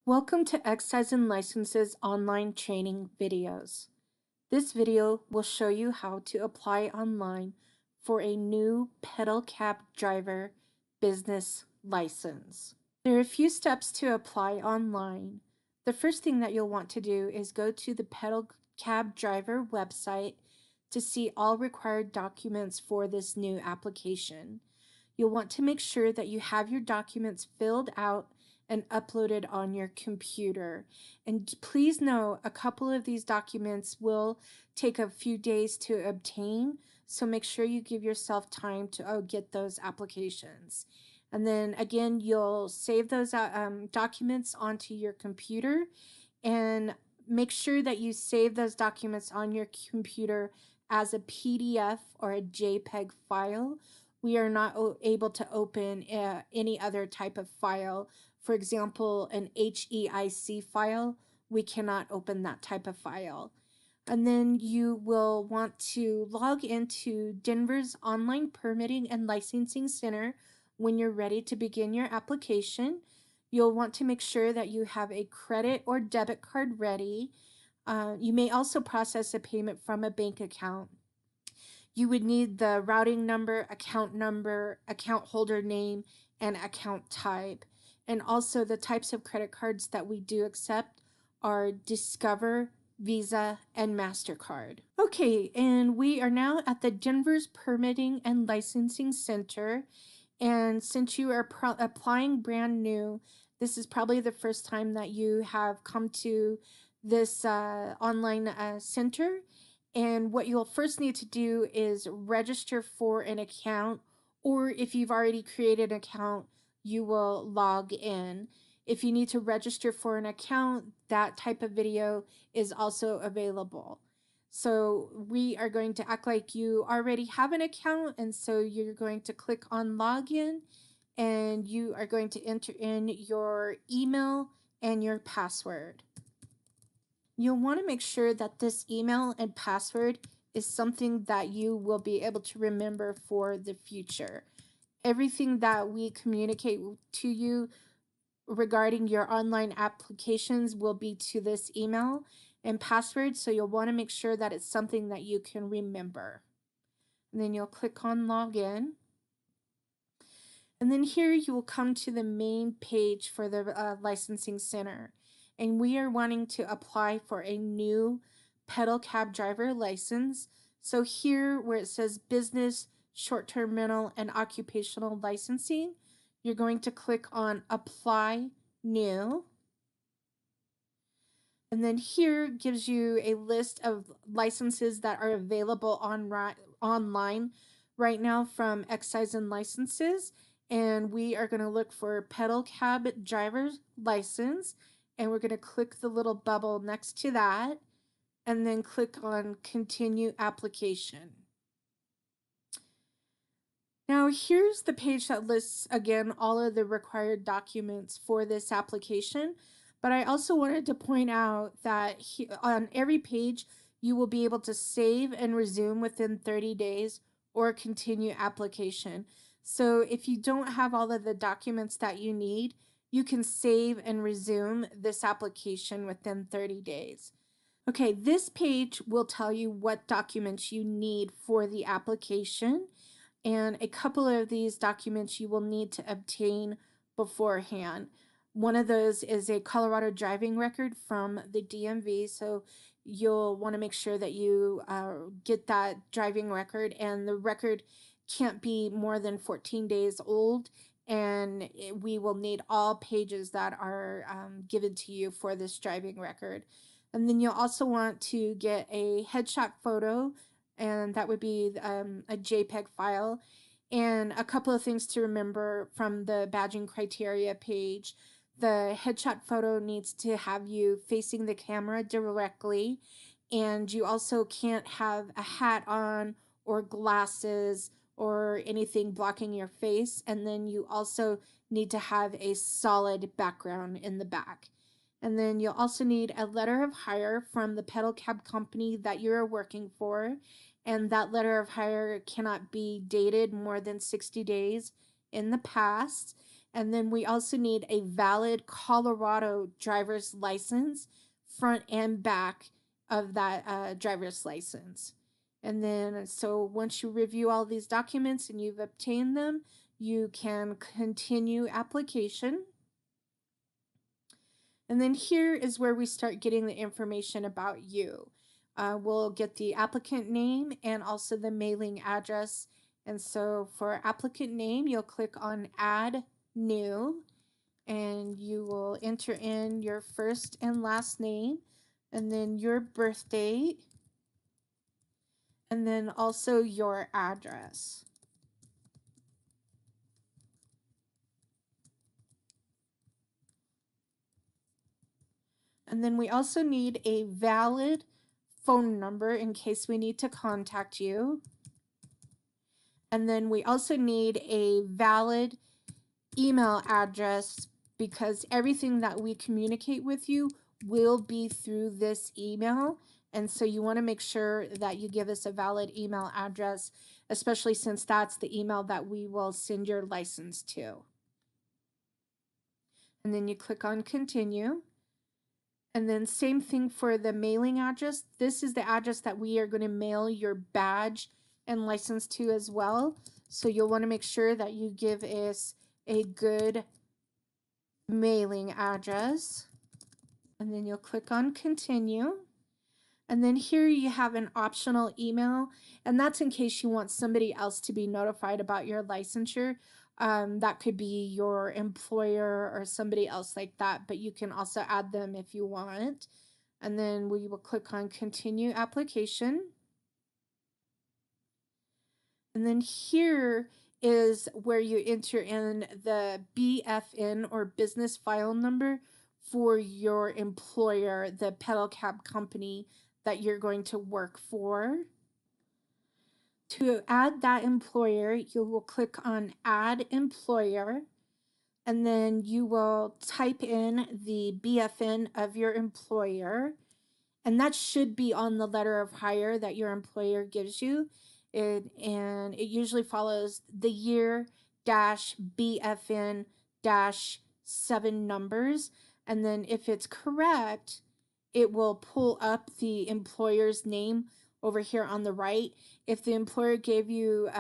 Welcome to Excise and Licenses online training videos. This video will show you how to apply online for a new pedal cab driver business license. There are a few steps to apply online. The first thing that you'll want to do is go to the pedal cab driver website to see all required documents for this new application. You'll want to make sure that you have your documents filled out and uploaded on your computer. And please know a couple of these documents will take a few days to obtain, so make sure you give yourself time to get those applications. And then again, you'll save those documents onto your computer, and make sure that you save those documents on your computer as a PDF or a JPEG file. We are not able to open any other type of file. For example, an HEIC file, we cannot open that type of file. And then you will want to log into Denver's Online Permitting and Licensing Center when you're ready to begin your application. You'll want to make sure that you have a credit or debit card ready. You may also process a payment from a bank account. You would need the routing number, account holder name, and account type. And also the types of credit cards that we do accept are Discover, Visa, and MasterCard. Okay, and we are now at the Denver's Permitting and Licensing Center. And since you are applying brand new, this is probably the first time that you have come to this online center. And what you'll first need to do is register for an account, or if you've already created an account, you will log in. If you need to register for an account, that type of video is also available. So we are going to act like you already have an account, and so you're going to click on login, and you are going to enter in your email and your password. You'll want to make sure that this email and password is something that you will be able to remember for the future. Everything that we communicate to you regarding your online applications will be to this email and password, so you'll want to make sure that it's something that you can remember. And then you'll click on login. And then here you will come to the main page for the licensing center. And we are wanting to apply for a new pedal cab driver license. So here where it says business, short-term rental, and occupational licensing, you're going to click on apply new. And then here gives you a list of licenses that are available online right now from Excise and Licenses. And we are going to look for pedal cab driver's license. And we're going to click the little bubble next to that. And then click on continue application. Now here's the page that lists again all of the required documents for this application. But I also wanted to point out that on every page, you will be able to save and resume within 30 days or continue application. So if you don't have all of the documents that you need, you can save and resume this application within 30 days. Okay, this page will tell you what documents you need for the application, and a couple of these documents you will need to obtain beforehand. One of those is a Colorado driving record from the DMV, so you'll want to make sure that you get that driving record, and the record can't be more than 14 days old, and we will need all pages that are given to you for this driving record. And then you'll also want to get a headshot photo, and that would be a JPEG file. And a couple of things to remember from the badging criteria page. The headshot photo needs to have you facing the camera directly, and you also can't have a hat on or glasses or anything blocking your face. And then you also need to have a solid background in the back. And then you'll also need a letter of hire from the pedal cab company that you're working for. And that letter of hire cannot be dated more than 60 days in the past. And then we also need a valid Colorado driver's license, front and back of that driver's license. And then, so once you review all these documents and you've obtained them, you can continue application. And then here is where we start getting the information about you. We'll get the applicant name and also the mailing address. And so for applicant name, you'll click on Add New, and you will enter in your first and last name, and then your birth date, and then also your address. And then we also need a valid phone number in case we need to contact you. And then we also need a valid email address because everything that we communicate with you will be through this email. And so you want to make sure that you give us a valid email address, especially since that's the email that we will send your license to. And then you click on continue. And then same thing for the mailing address. This is the address that we are going to mail your badge and license to as well. So you'll want to make sure that you give us a good mailing address. And then you'll click on continue. And then here you have an optional email, and that's in case you want somebody else to be notified about your licensure. That could be your employer or somebody else like that, but you can also add them if you want. And then we will click on continue application. And then here is where you enter in the BFN or business file number for your employer, the pedal cab company that you're going to work for. To add that employer, you will click on Add Employer, and then you will type in the BFN of your employer, and that should be on the letter of hire that your employer gives you. And it usually follows the year dash BFN dash 7 numbers. And then if it's correct, it will pull up the employer's name over here on the right. If the employer gave you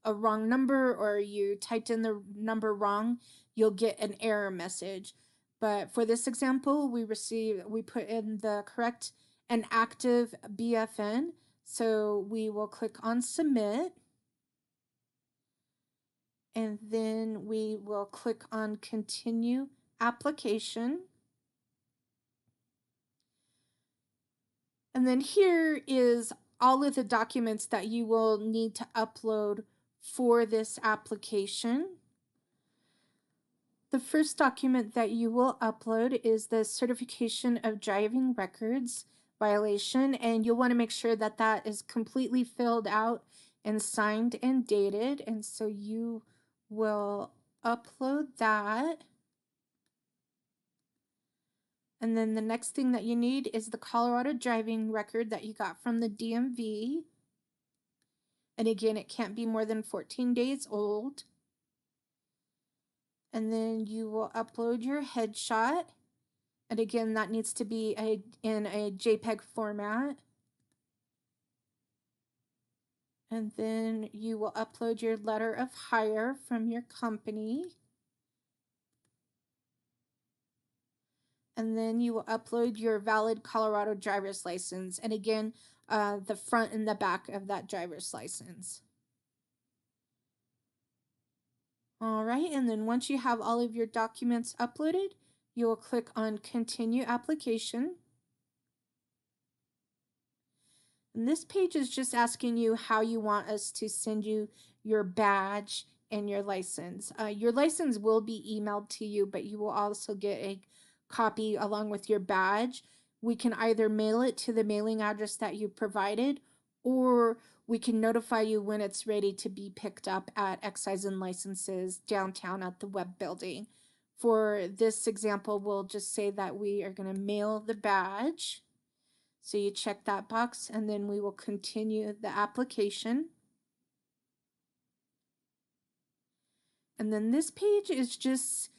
a wrong number or you typed in the number wrong, you'll get an error message. But for this example, we put in the correct and active BFN. So we will click on submit. And then we will click on continue application. And then here is all of the documents that you will need to upload for this application. The first document that you will upload is the certification of driving records violation, and you'll want to make sure that that is completely filled out and signed and dated. And so you will upload that. And then the next thing that you need is the Colorado driving record that you got from the DMV. And again, it can't be more than 14 days old. And then you will upload your headshot. And again, that needs to be in a JPEG format. And then you will upload your letter of hire from your company. And then you will upload your valid Colorado driver's license. And again, the front and the back of that driver's license. All right, and then once you have all of your documents uploaded, you will click on Continue Application. And this page is just asking you how you want us to send you your badge and your license. Your license will be emailed to you, but you will also get a copy along with your badge. We can either mail it to the mailing address that you provided, or we can notify you when it's ready to be picked up at Excise and Licenses downtown at the web building. For this example, we'll just say that we are going to mail the badge. So you check that box, and then we will continue the application. And then this page is just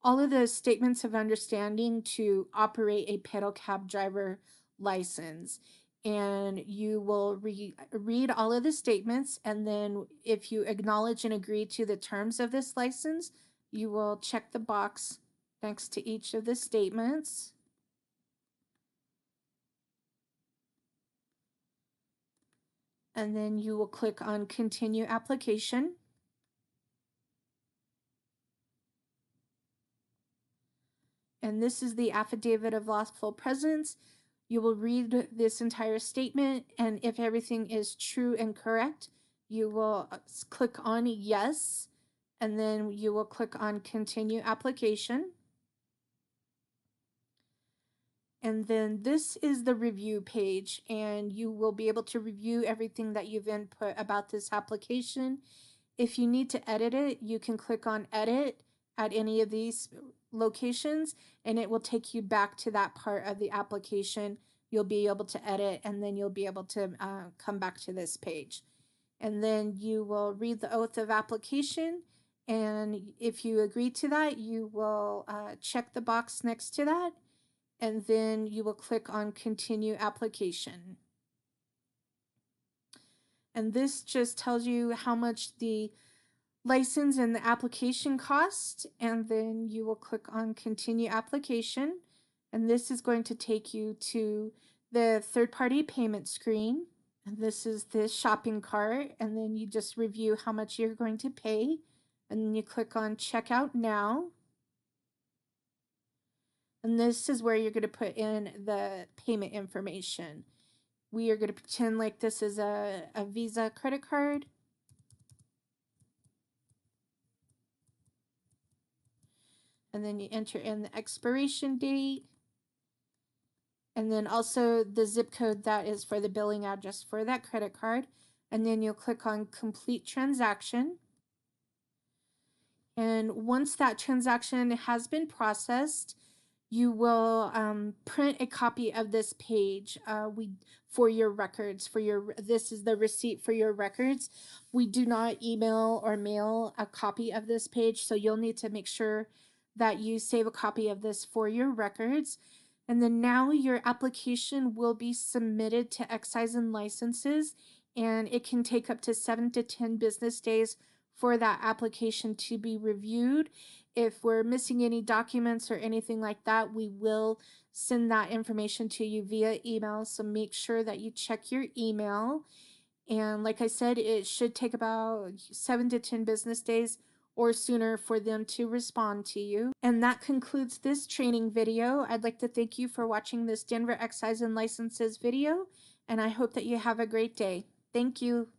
all of the statements of understanding to operate a pedal cab driver license. And you will read all of the statements, and then if you acknowledge and agree to the terms of this license, you will check the box next to each of the statements. And then you will click on Continue Application. And this is the affidavit of lawful presence. You will read this entire statement, and if everything is true and correct, you will click on Yes, and then you will click on Continue Application. And then this is the review page, and you will be able to review everything that you've input about this application. If you need to edit it, you can click on Edit at any of these locations, and it will take you back to that part of the application. You'll be able to edit, and then you'll be able to come back to this page. And then you will read the oath of application, and if you agree to that, you will check the box next to that, and then you will click on Continue Application. And this just tells you how much the license and the application cost, and then you will click on Continue Application, and this is going to take you to the third-party payment screen. And this is the shopping cart, and then you just review how much you're going to pay, and then you click on Checkout Now. And this is where you're going to put in the payment information. We are going to pretend like this is a Visa credit card. And then you enter in the expiration date, and then also the zip code that is for the billing address for that credit card. And then you'll click on Complete Transaction. And once that transaction has been processed, you will print a copy of this page for your records. This is the receipt for your records. We do not email or mail a copy of this page, so you'll need to make sure that you save a copy of this for your records. And then now your application will be submitted to Excise and Licenses, and it can take up to 7 to 10 business days for that application to be reviewed. If we're missing any documents or anything like that, we will send that information to you via email, so make sure that you check your email. And like I said, it should take about 7 to 10 business days or sooner for them to respond to you. And that concludes this training video. I'd like to thank you for watching this Denver Excise and Licenses video, and I hope that you have a great day. Thank you.